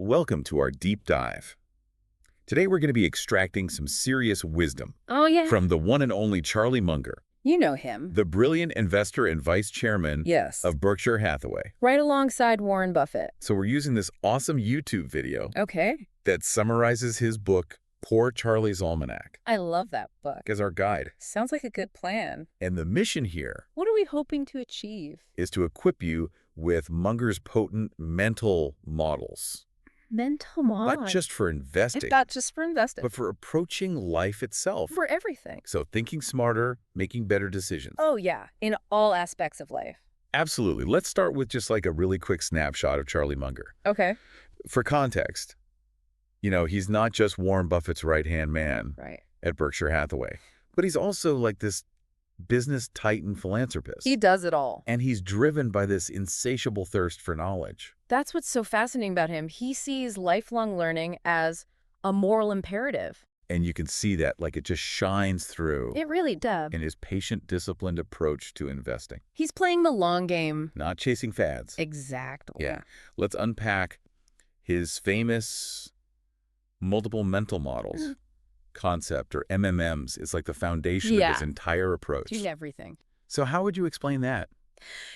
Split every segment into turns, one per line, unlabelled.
welcome to our deep dive. Today we're going to be extracting some serious wisdom
Oh, yeah.
from the one and only Charlie Munger,
You know him.
the brilliant investor and vice chairman
Yes.
of Berkshire Hathaway.
Right alongside Warren Buffett.
So we're using this awesome YouTube video
Okay.
that summarizes his book, Poor Charlie's Almanack,
I love that book.
as our guide.
Sounds like a good plan.
And the mission here
What are we hoping to achieve?
is to equip you with Munger's potent mental models.
Mental mod.
Not just for investing,
Not just for investing.
but for approaching life itself.
For everything.
So thinking smarter, making better decisions.
Oh, yeah. In all aspects of life.
Absolutely. Let's start with just like a really quick snapshot of Charlie Munger.
Okay.
For context, he's not just Warren Buffett's right-hand man
Right.
at Berkshire Hathaway, but he's also like this business titan philanthropist.
He does it all.
And he's driven by this insatiable thirst for knowledge.
That's what's so fascinating about him. He sees lifelong learning as a moral imperative.
And you can see that, like, it just shines through
It really does.
in his patient, disciplined approach to investing.
He's playing the long game.
Not chasing fads.
Exactly.
Yeah. Let's unpack his famous multiple mental models concept, or MMMs. It's like the foundation of his entire approach.
Doing everything.
So how would you explain that?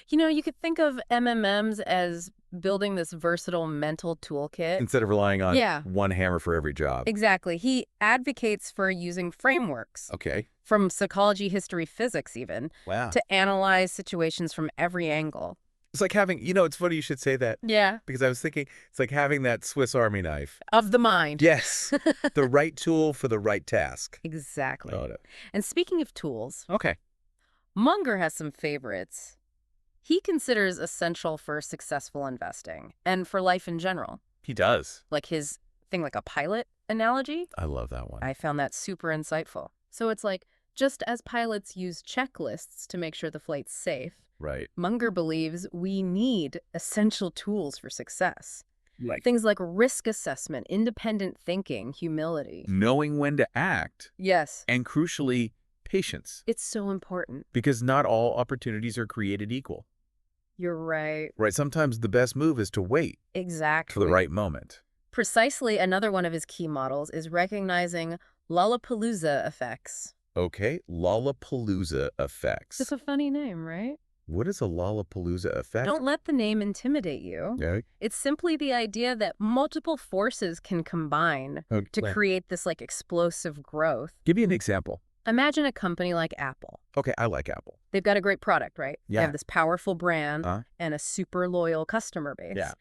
You could think of MMMs as building this versatile mental toolkit.
Instead of relying on
Yeah.
one hammer for every job.
Exactly. He advocates for using frameworks
Okay.
from psychology, history, physics even,
Wow.
to analyze situations from every angle.
It's like having, it's funny you should say that,
Yeah.
because I was thinking it's like having that Swiss Army knife.
Of the mind.
Yes. The right tool for the right task.
Exactly.
Got it.
And speaking of tools,
Okay.
Munger has some favorites. He considers essential for successful investing and for life in general.
He does.
Like his thing, like a pilot analogy.
I love that one.
I found that super insightful. So it's like, just as pilots use checklists to make sure the flight's safe,
Right.
Munger believes we need essential tools for success.
Like
Things like risk assessment, independent thinking, humility.
knowing when to act,
Yes,
and crucially, patience.
it's so important.
Because not all opportunities are created equal.
You're right.
Right. Sometimes the best move is to wait
Exactly.
for the right moment.
Precisely, another one of his key models is recognizing Lollapalooza effects.
Okay. Lollapalooza effects.
It's a funny name, right?
What is a Lollapalooza effect?
Don't let the name intimidate you.
Yeah.
It's simply the idea that multiple forces can combine to create this like explosive growth.
Give me an example.
Imagine a company like Apple.
Okay, I like Apple.
They've got a great product, right? They
Yeah.
have this powerful brand
Uh-huh.
and a super loyal customer base.
Yeah.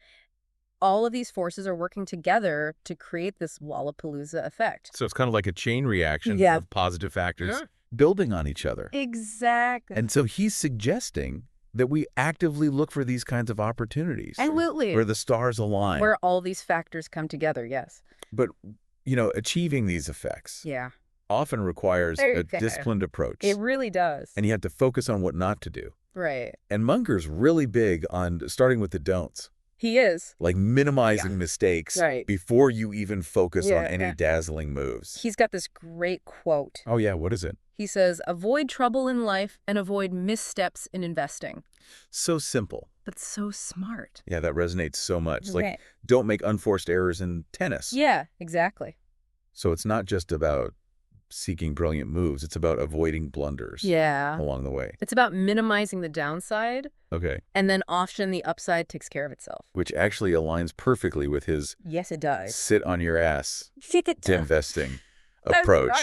All of these forces are working together to create this Lollapalooza effect.
So it's kind of like a chain reaction
Yeah.
of positive factors building on each other.
Exactly.
And so he's suggesting that we actively look for these kinds of opportunities.
Absolutely.
Where the stars align.
Where all these factors come together, yes.
But, achieving these effects
Yeah.
often requires
There
a
you go.
disciplined approach.
It really does.
And you have to focus on what not to do.
Right.
And Munger's really big on starting with the don'ts,
He is.
like minimizing mistakes
Right.
before you even focus on any
Yeah.
dazzling moves.
He's got this great quote.
Oh, yeah. What is it?
He says, avoid trouble in life and avoid missteps in investing.
So simple.
But so smart.
Yeah, that resonates so much. Like,
Right.
don't make unforced errors in tennis.
Yeah, exactly.
So it's not just about seeking brilliant moves. It's about avoiding blunders
Yeah.
along the way.
It's about minimizing the downside,
Okay.
and then often the upside takes care of itself.
Which actually aligns perfectly with his
Yes, it does.
sit on your ass
Shake it
to investing approach,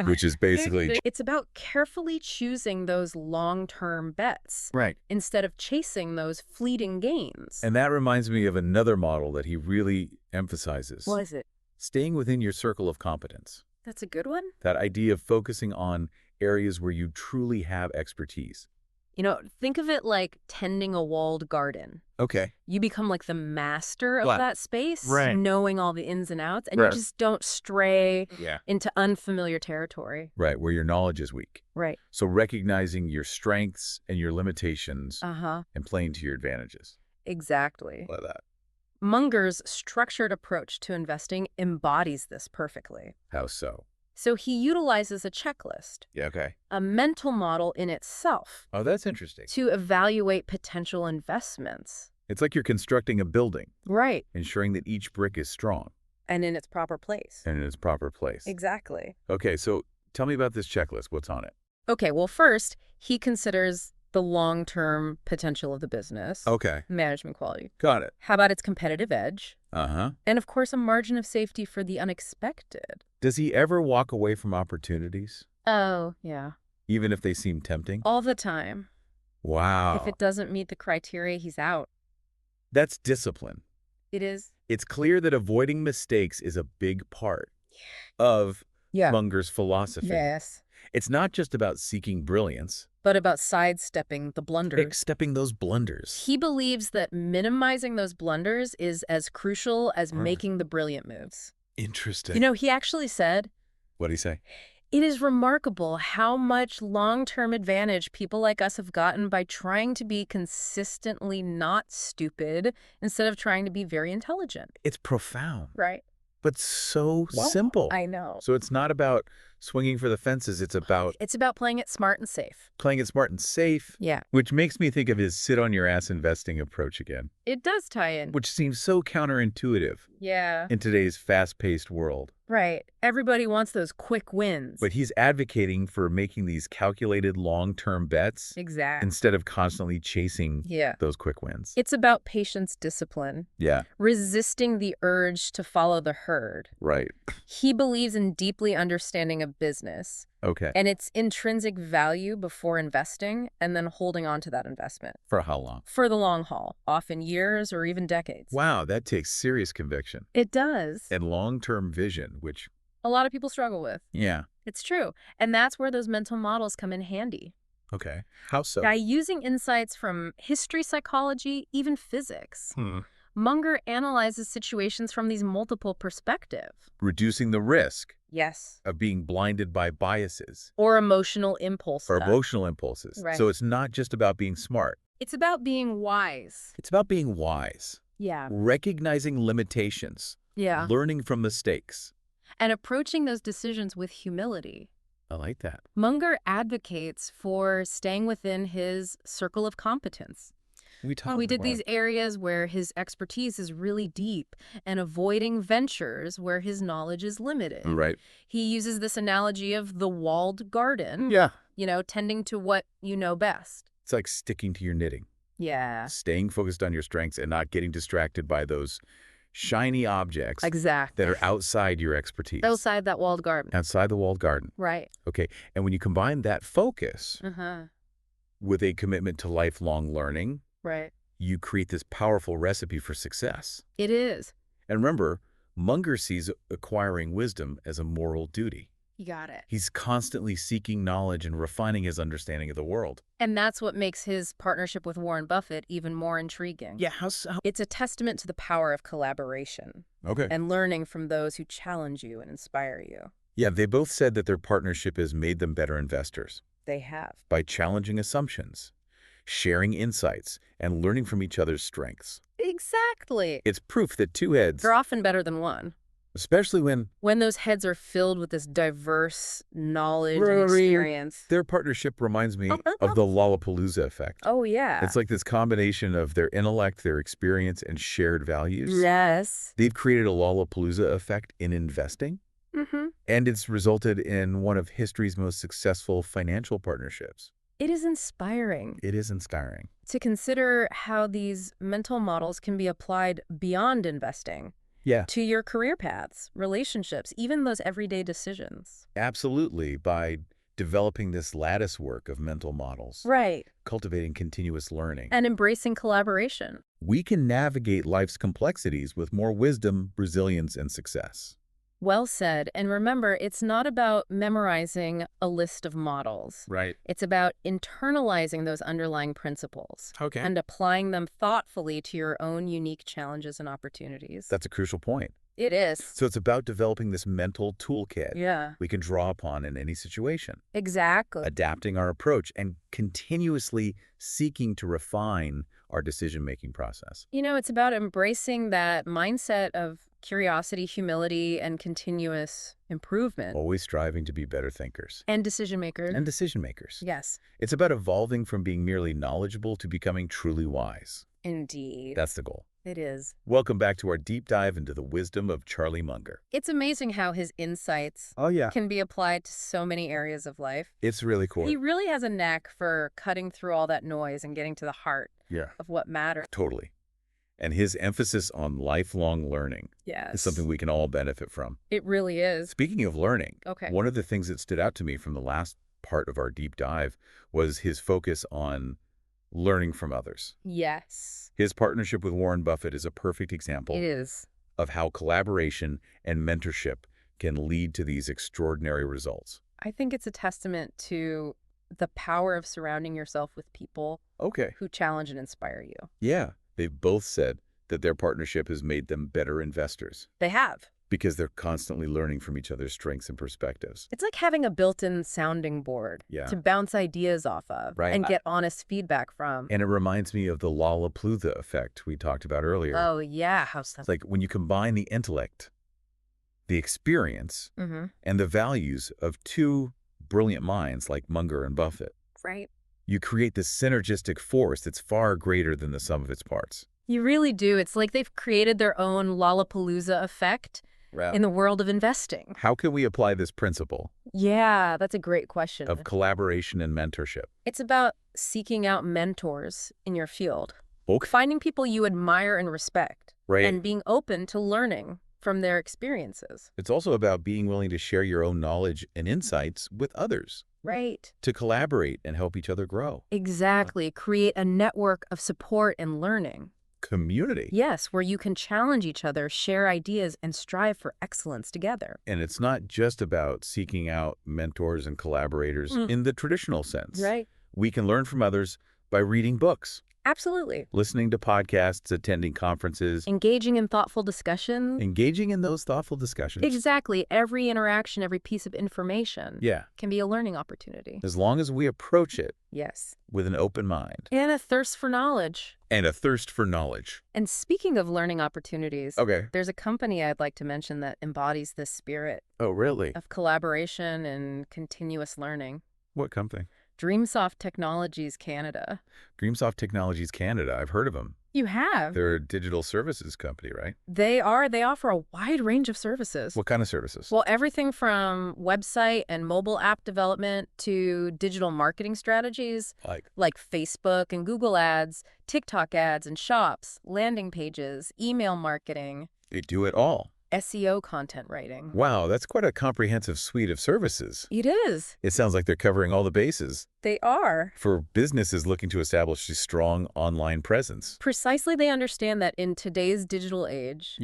which is basically...
It's about carefully choosing those long-term bets
Right.
instead of chasing those fleeting gains.
And that reminds me of another model that he really emphasizes.
What is it?
Staying within your circle of competence.
That's a good one?
That idea of focusing on areas where you truly have expertise.
Think of it like tending a walled garden.
Okay.
You become like the master of
Right.
that space,
Right.
knowing all the ins and outs, and
Right.
you just don't stray
Yeah.
into unfamiliar territory.
Right, where your knowledge is weak.
Right.
So recognizing your strengths and your limitations
Uh-huh.
and playing to your advantages.
Exactly.
Like that.
Munger's structured approach to investing embodies this perfectly.
How so?
So he utilizes a checklist,
Yeah, okay.
a mental model in itself,
Oh, that's interesting.
to evaluate potential investments.
It's like you're constructing a building,
Right.
ensuring that each brick is strong
And in its proper place.
and in its proper place.
Exactly.
Okay, so tell me about this checklist. What's on it?
Okay, well, first, he considers the long-term potential of the business.
Okay,
Management quality.
got it.
How about its competitive edge?
Uh-huh.
And, of course, a margin of safety for the unexpected.
Does he ever walk away from opportunities,
Oh, yeah.
even if they seem tempting?
All the time.
Wow.
If it doesn't meet the criteria, he's out.
That's discipline.
It is.
It's clear that avoiding mistakes is a big part of Munger's philosophy.
Yes.
It's not just about seeking brilliance,
But about sidestepping the blunders.
stepping those blunders.
He believes that minimizing those blunders is as crucial as making the brilliant moves.
Interesting.
You know, he actually said,
What'd he say?
"It is remarkable how much long-term advantage people like us have gotten by trying to be consistently not stupid instead of trying to be very intelligent."
It's profound,
Right.
but so simple.
I know.
So it's not about swinging for the fences. It's about
It's about playing it smart and safe.
playing it smart and safe,
Yeah.
which makes me think of his sit-on-your-ass investing approach again,
It does tie in.
which seems so counterintuitive
Yeah.
in today's fast-paced world.
Right. Everybody wants those quick wins.
But he's advocating for making these calculated long-term bets
Exactly.
instead of constantly chasing
Yeah.
those quick wins.
It's about patience, discipline,
Yeah,
resisting the urge to follow the herd.
right.
He believes in deeply understanding a business
Okay.
and its intrinsic value before investing and then holding on to that investment
For how long?
for the long haul, often years or even decades.
Wow, that takes serious conviction
It does.
and long-term vision, which,
A lot of people struggle with.
yeah.
It's true. And that's where those mental models come in handy.
Okay. How so?
By using insights from history, psychology, even physics, Munger analyzes situations from these multiple perspectives.
Reducing the risk
Yes.
of being blinded by biases
Or emotional impulse
or
stuff.
emotional impulses.
Right.
So it's not just about being smart.
It's about being wise.
It's about being wise,
Yeah.
recognizing limitations,
Yeah.
learning from mistakes.
And approaching those decisions with humility.
I like that.
Munger advocates for staying within his circle of competence. We did these areas where his expertise is really deep and avoiding ventures where his knowledge is limited.
Right.
He uses this analogy of the walled garden,
Yeah.
tending to what you know best.
It's like sticking to your knitting,
Yeah.
staying focused on your strengths and not getting distracted by those shiny objects
Exactly.
that are outside your expertise.
Outside that walled garden.
Outside the walled garden.
Right.
Okay. And when you combine that focus
Uh-huh.
with a commitment to lifelong learning,
Right.
you create this powerful recipe for success.
It is.
And remember, Munger sees acquiring wisdom as a moral duty.
You got it.
He's constantly seeking knowledge and refining his understanding of the world.
And that's what makes his partnership with Warren Buffett even more intriguing.
Yeah, how so?
It's a testament to the power of collaboration
Okay.
and learning from those who challenge you and inspire you.
Yeah, they both said that their partnership has made them better investors
They have.
by challenging assumptions, sharing insights, and learning from each other's strengths.
Exactly.
It's proof that two heads,
They're often better than one.
especially when
Those heads are filled with this diverse knowledge and
Right.
experience.
their partnership reminds me of the Lollapalooza effect.
Oh, yeah.
It's like this combination of their intellect, their experience, and shared values.
Yes.
They've created a Lollapalooza effect in investing,
Mm-hmm.
and it's resulted in one of history's most successful financial partnerships.
It is inspiring
It is inspiring.
to consider how these mental models can be applied beyond investing
Yeah,
to your career paths, relationships, even those everyday decisions.
absolutely. By developing this lattice work of mental models,
Right.
cultivating continuous learning,
And embracing collaboration.
we can navigate life's complexities with more wisdom, resilience, and success.
Well said. And remember, it's not about memorizing a list of models.
Right.
It's about internalizing those underlying principles
Okay.
and applying them thoughtfully to your own unique challenges and opportunities.
That's a crucial point.
It is.
So it's about developing this mental toolkit
Yeah,
we can draw upon in any situation,
exactly.
adapting our approach and continuously seeking to refine our decision-making process.
It's about embracing that mindset of curiosity, humility, and continuous improvement.
Always striving to be better thinkers
And decision makers.
and decision makers.
Yes.
It's about evolving from being merely knowledgeable to becoming truly wise.
Indeed.
That's the goal.
It is.
Welcome back to our deep dive into the wisdom of Charlie Munger.
It's amazing how his insights can be applied to so many areas of life.
It's really cool.
He really has a knack for cutting through all that noise and getting to the heart of what matters.
Totally. And his emphasis on lifelong learning is something we can all benefit from.
It really is.
Speaking of learning, one of the things that stood out to me from the last part of our deep dive was his focus on learning from others.
Yes.
His partnership with Warren Buffett is a perfect example of how collaboration and mentorship can lead to these extraordinary results.
I think it's a testament to the power of surrounding yourself with people who challenge and inspire you.
Yeah. They've both said that their partnership has made them better investors.
They have.
Because they're constantly learning from each other's strengths and perspectives.
It's like having a built-in sounding board to bounce ideas off of and get honest feedback from.
And it reminds me of the Lollapalooza effect we talked about earlier.
Oh, yeah.
It's like when you combine the intellect, the experience, and the values of two brilliant minds like Munger and Buffett.
Right.
You create this synergistic force that's far greater than the sum of its parts.
You really do. It's like they've created their own Lollapalooza effect in the world of investing.
How can we apply this principle?
Yeah, that's a great question.
Of collaboration and mentorship.
It's about seeking out mentors in your field. Finding people you admire and respect. And being open to learning from their experiences.
It's also about being willing to share your own knowledge and insights with others.
Right.
To collaborate and help each other grow.
Exactly. Create a network of support and learning.
Community.
Yes, where you can challenge each other, share ideas, and strive for excellence together.
And it's not just about seeking out mentors and collaborators in the traditional sense.
Right.
We can learn from others by reading books.
Absolutely.
Listening to podcasts, attending conferences.
Engaging in thoughtful discussions.
Engaging in those thoughtful discussions.
Exactly. Every interaction, every piece of information can be a learning opportunity.
As long as we approach it with an open mind.
And a thirst for knowledge.
And a thirst for knowledge.
And speaking of learning opportunities, there's a company I'd like to mention that embodies this spirit.
Oh, really?
Of collaboration and continuous learning.
What company?
Dreamsoft Technologies Canada.
Dreamsoft Technologies Canada. I've heard of them.
You have?
They're a digital services company, right?
They are. They offer a wide range of services.
What kind of services?
Well, everything from website and mobile app development to digital marketing strategies like Facebook and Google ads, TikTok ads and shops, landing pages, email marketing.
They do it all.
SEO content writing.
Wow, that's quite a comprehensive suite of services.
It is.
It sounds like they're covering all the bases.
They are.
For businesses looking to establish a strong online presence.
Precisely, they understand that in today's digital age,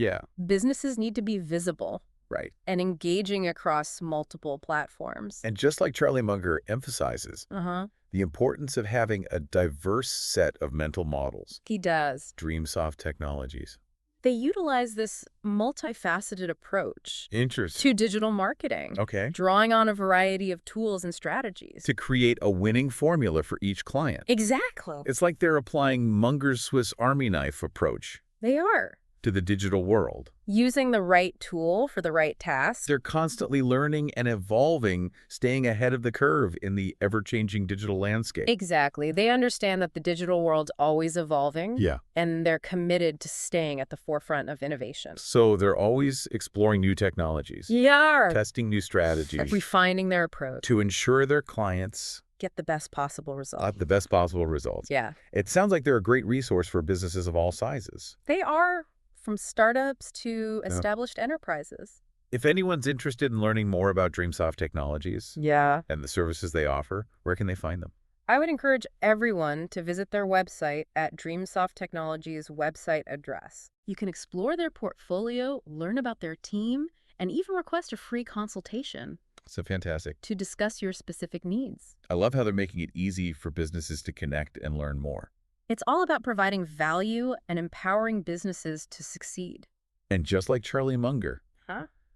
businesses need to be visible.
Right.
And engaging across multiple platforms.
And just like Charlie Munger emphasizes, the importance of having a diverse set of mental models.
He does.
Dreamsoft Technologies.
They utilize this multifaceted approach to digital marketing, drawing on a variety of tools and strategies.
To create a winning formula for each client.
Exactly.
It's like they're applying Munger's Swiss Army knife approach.
They are.
To the digital world.
Using the right tool for the right task.
They're constantly learning and evolving, staying ahead of the curve in the ever-changing digital landscape.
Exactly. They understand that the digital world's always evolving.
Yeah.
And they're committed to staying at the forefront of innovation.
So they're always exploring new technologies.
Yeah.
Testing new strategies.
Refining their approach.
To ensure their clients
get the best possible results.
The best possible results.
Yeah.
It sounds like they're a great resource for businesses of all sizes.
They are. From startups to established enterprises.
If anyone's interested in learning more about Dreamsoft Technologies and the services they offer, where can they find them?
I would encourage everyone to visit their website at Dreamsoft Technologies' website address. You can explore their portfolio, learn about their team, and even request a free consultation.
So fantastic.
To discuss your specific needs.
I love how they're making it easy for businesses to connect and learn more.
It's all about providing value and empowering businesses to succeed.
And just like Charlie Munger,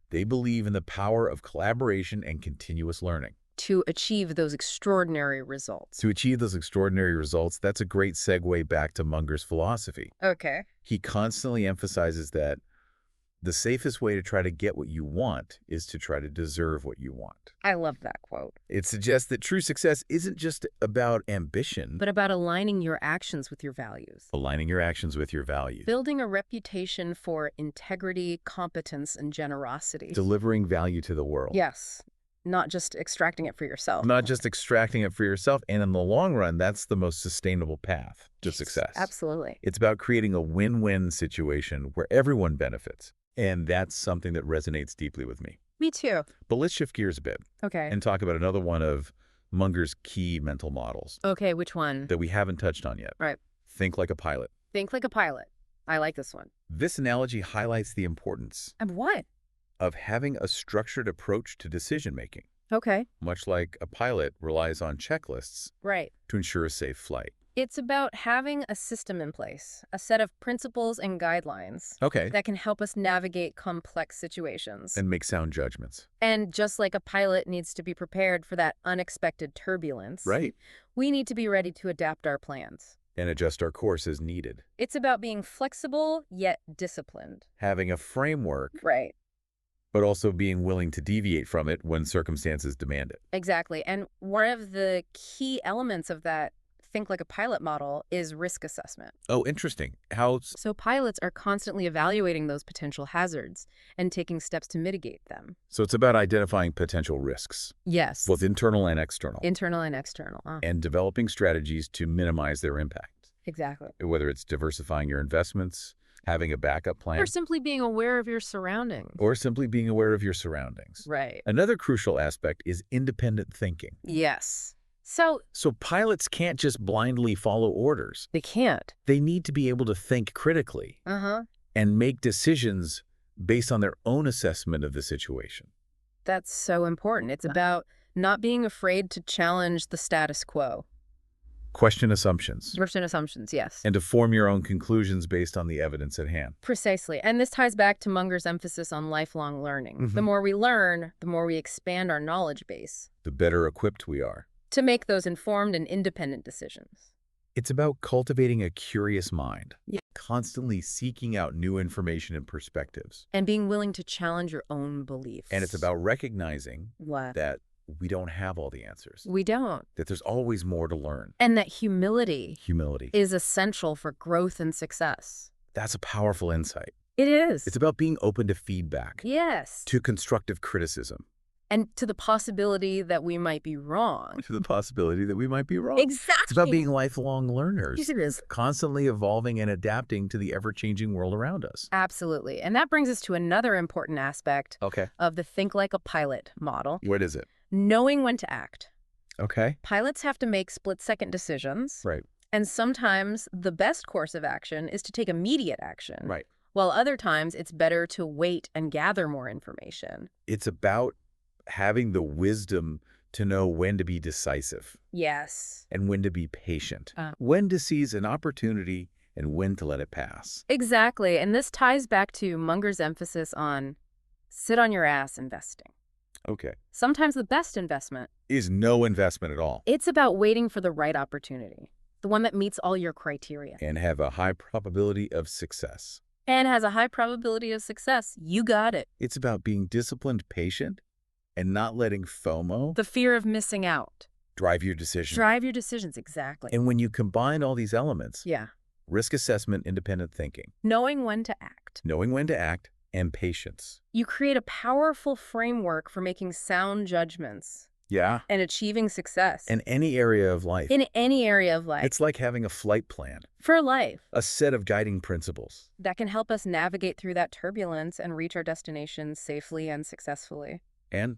they believe in the power of collaboration and continuous learning.
To achieve those extraordinary results.
To achieve those extraordinary results, that's a great segue back to Munger's philosophy.
Okay.
He constantly emphasizes that The safest way to try to get what you want is to try to deserve what you want.
I love that quote.
It suggests that true success isn't just about ambition,
but about aligning your actions with your values.
Aligning your actions with your values.
Building a reputation for integrity, competence, and generosity.
Delivering value to the world.
Yes. Not just extracting it for yourself.
Not just extracting it for yourself. And in the long run, that's the most sustainable path to success.
Absolutely.
It's about creating a win-win situation where everyone benefits. And that's something that resonates deeply with me.
Me too.
But let's shift gears a bit.
Okay.
And talk about another one of Munger's key mental models.
Okay, which one?
That we haven't touched on yet.
Right.
Think like a pilot.
Think like a pilot. I like this one.
This analogy highlights the importance
Of what?
of having a structured approach to decision-making,
Okay.
much like a pilot relies on checklists
Right.
to ensure a safe flight.
It's about having a system in place, a set of principles and guidelines
Okay.
that can help us navigate complex situations.
And make sound judgments.
And just like a pilot needs to be prepared for that unexpected turbulence,
Right.
we need to be ready to adapt our plans.
And adjust our course as needed.
It's about being flexible yet disciplined.
Having a framework,
Right.
but also being willing to deviate from it when circumstances demand it.
Exactly. And one of the key elements of that think like a pilot model is risk assessment.
Oh, interesting. How?
So pilots are constantly evaluating those potential hazards and taking steps to mitigate them.
So it's about identifying potential risks,
Yes.
both internal and external.
Internal and external.
And developing strategies to minimize their impact.
Exactly.
Whether it's diversifying your investments, having a backup plan,
Or simply being aware of your surroundings.
or simply being aware of your surroundings.
Right.
Another crucial aspect is independent thinking.
Yes. So
So pilots can't just blindly follow orders.
they can't.
They need to be able to think critically
Uh-huh.
and make decisions based on their own assessment of the situation.
That's so important. It's about not being afraid to challenge the status quo.
Question assumptions.
First assumptions, yes.
And to form your own conclusions based on the evidence at hand.
Precisely. And this ties back to Munger's emphasis on lifelong learning. The more we learn, the more we expand our knowledge base
The better equipped we are.
to make those informed and independent decisions.
It's about cultivating a curious mind,
Yeah.
constantly seeking out new information and perspectives.
And being willing to challenge your own beliefs.
And it's about recognizing
what?
that we don't have all the answers,
We don't.
that there's always more to learn.
And that humility
Humility.
is essential for growth and success.
That's a powerful insight.
It is.
It's about being open to feedback,
Yes.
to constructive criticism,
And to the possibility that we might be wrong.
to the possibility that we might be wrong.
Exactly.
It's about being lifelong learners,
Yes, it is.
constantly evolving and adapting to the ever-changing world around us.
Absolutely. And that brings us to another important aspect
Okay.
of the think like a pilot model,
What is it?
knowing when to act.
Okay.
Pilots have to make split-second decisions.
Right.
And sometimes the best course of action is to take immediate action.
Right.
While other times it's better to wait and gather more information.
It's about having the wisdom to know when to be decisive
Yes.
and when to be patient, when to seize an opportunity and when to let it pass.
Exactly. And this ties back to Munger's emphasis on sit on your ass investing.
Okay.
Sometimes the best investment,
Is no investment at all
it's about waiting for the right opportunity, the one that meets all your criteria
and have a high probability of success.
and has a high probability of success. You got it.
It's about being disciplined, patient, and not letting FOMO
The fear of missing out.
drive your decision.
Drive your decisions. Exactly.
And when you combine all these elements,
Yeah.
risk assessment, independent thinking,
Knowing when to act.
knowing when to act, and patience.
You create a powerful framework for making sound judgments
Yeah.
and achieving success
In any area of life.
in any area of life
It's like having a flight plan,
for life
a set of guiding principles.
that can help us navigate through that turbulence and reach our destination safely and successfully.
And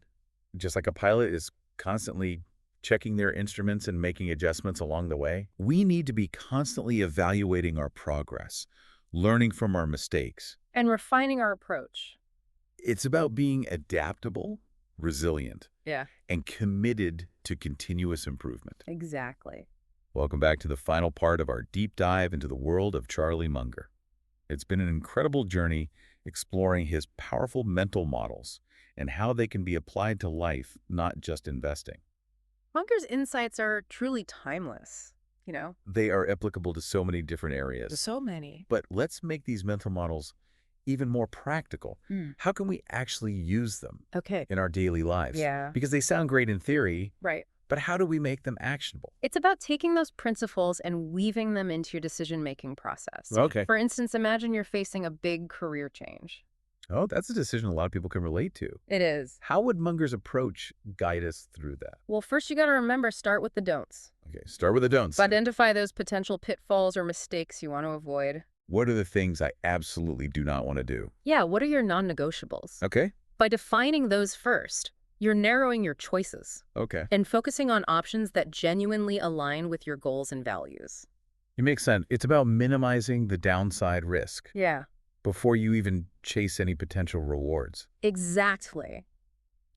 just like a pilot is constantly checking their instruments and making adjustments along the way, we need to be constantly evaluating our progress, learning from our mistakes.
And refining our approach.
It's about being adaptable, resilient,
Yeah.
and committed to continuous improvement.
Exactly.
Welcome back to the final part of our deep dive into the world of Charlie Munger. It's been an incredible journey exploring his powerful mental models and how they can be applied to life, not just investing.
Munger's insights are truly timeless, you know?
They are applicable to so many different areas.
So many.
But let's make these mental models even more practical. How can we actually use them
Okay.
in our daily lives?
Yeah.
Because they sound great in theory,
Right.
but how do we make them actionable?
It's about taking those principles and weaving them into your decision-making process.
Okay.
For instance, imagine you're facing a big career change.
Oh, that's a decision a lot of people can relate to.
It is.
How would Munger's approach guide us through that?
Well, first you got to remember, start with the don'ts.
Okay, start with the don'ts.
Identify those potential pitfalls or mistakes you want to avoid.
What are the things I absolutely do not want to do?
Yeah, what are your non-negotiables?
Okay.
By defining those first, you're narrowing your choices
Okay.
and focusing on options that genuinely align with your goals and values.
It makes sense. It's about minimizing the downside risk
Yeah,
before you even chase any potential rewards.
exactly.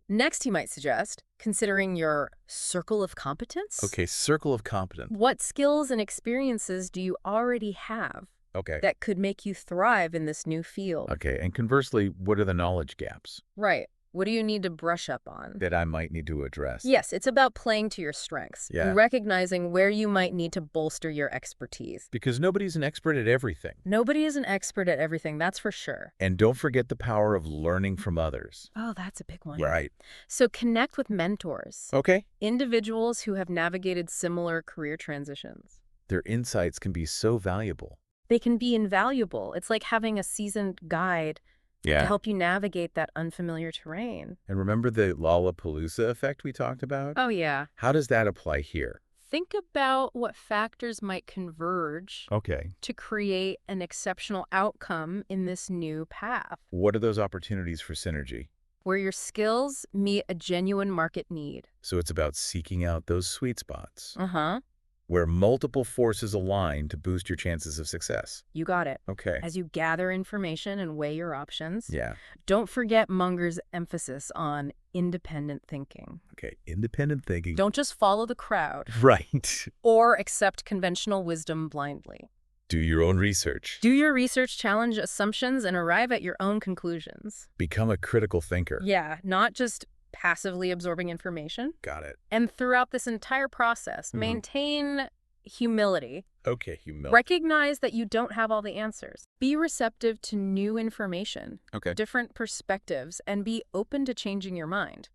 Next, you might suggest considering your circle of competence.
Okay, circle of competence.
What skills and experiences do you already have
Okay.
that could make you thrive in this new field?
Okay, and conversely, what are the knowledge gaps
Right. What do you need to brush up on?
that I might need to address?
Yes, it's about playing to your strengths
Yeah.
and recognizing where you might need to bolster your expertise.
Because nobody's an expert at everything.
Nobody is an expert at everything, that's for sure.
And don't forget the power of learning from others.
Oh, that's a big one.
Right.
So connect with mentors,
Okay.
individuals who have navigated similar career transitions.
Their insights can be so valuable.
They can be invaluable. It's like having a seasoned guide to help you navigate that unfamiliar terrain.
And remember the Lollapalooza effect we talked about?
Oh, yeah.
How does that apply here?
Think about what factors might converge
Okay.
to create an exceptional outcome in this new path,
What are those opportunities for synergy?
where your skills meet a genuine market need.
So it's about seeking out those sweet spots
Uh-huh.
where multiple forces align to boost your chances of success.
You got it.
Okay.
As you gather information and weigh your options,
Yeah.
don't forget Munger's emphasis on independent thinking.
Okay. Independent thinking.
Don't just follow the crowd
Right.
or accept conventional wisdom blindly.
Do your own research.
Do your research, challenge assumptions, and arrive at your own conclusions.
Become a critical thinker.
Yeah, not just passively absorbing information.
Got it.
And throughout this entire process, maintain humility.
Okay, humility.
Recognize that you don't have all the answers. Be receptive to new information,
Okay.
different perspectives, and be open to changing your mind.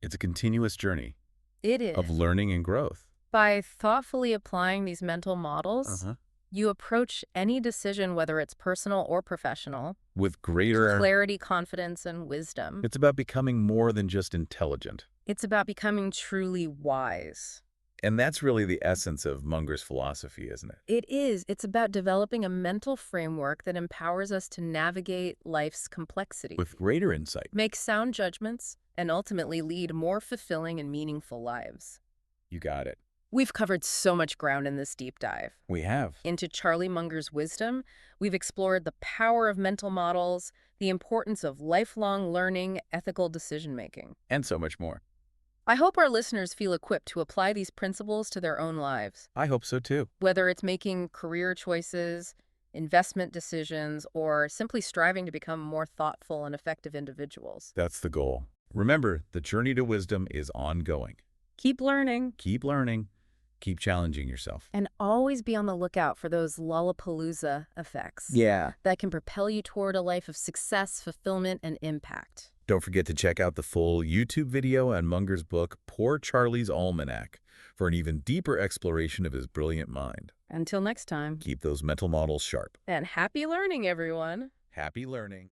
It's a continuous journey
It is.
of learning and growth.
By thoughtfully applying these mental models,
Uh-huh.
you approach any decision, whether it's personal or professional,
With greater...
clarity, confidence, and wisdom.
It's about becoming more than just intelligent.
It's about becoming truly wise.
And that's really the essence of Munger's philosophy, isn't it?
It is. It's about developing a mental framework that empowers us to navigate life's complexity,
With greater insight.
make sound judgments, and ultimately lead more fulfilling and meaningful lives.
You got it.
We've covered so much ground in this deep dive.
We have.
Into Charlie Munger's wisdom, we've explored the power of mental models, the importance of lifelong learning, ethical decision-making.
And so much more.
I hope our listeners feel equipped to apply these principles to their own lives,
I hope so too.
whether it's making career choices, investment decisions, or simply striving to become more thoughtful and effective individuals.
That's the goal. Remember, the journey to wisdom is ongoing.
Keep learning.
Keep learning. Keep challenging yourself.
And always be on the lookout for those Lollapalooza effects
Yeah.
that can propel you toward a life of success, fulfillment, and impact.
Don't forget to check out the full YouTube video and Munger's book, Poor Charlie's Almanack, for an even deeper exploration of his brilliant mind.
Until next time.
Keep those mental models sharp.
And happy learning, everyone.
Happy learning.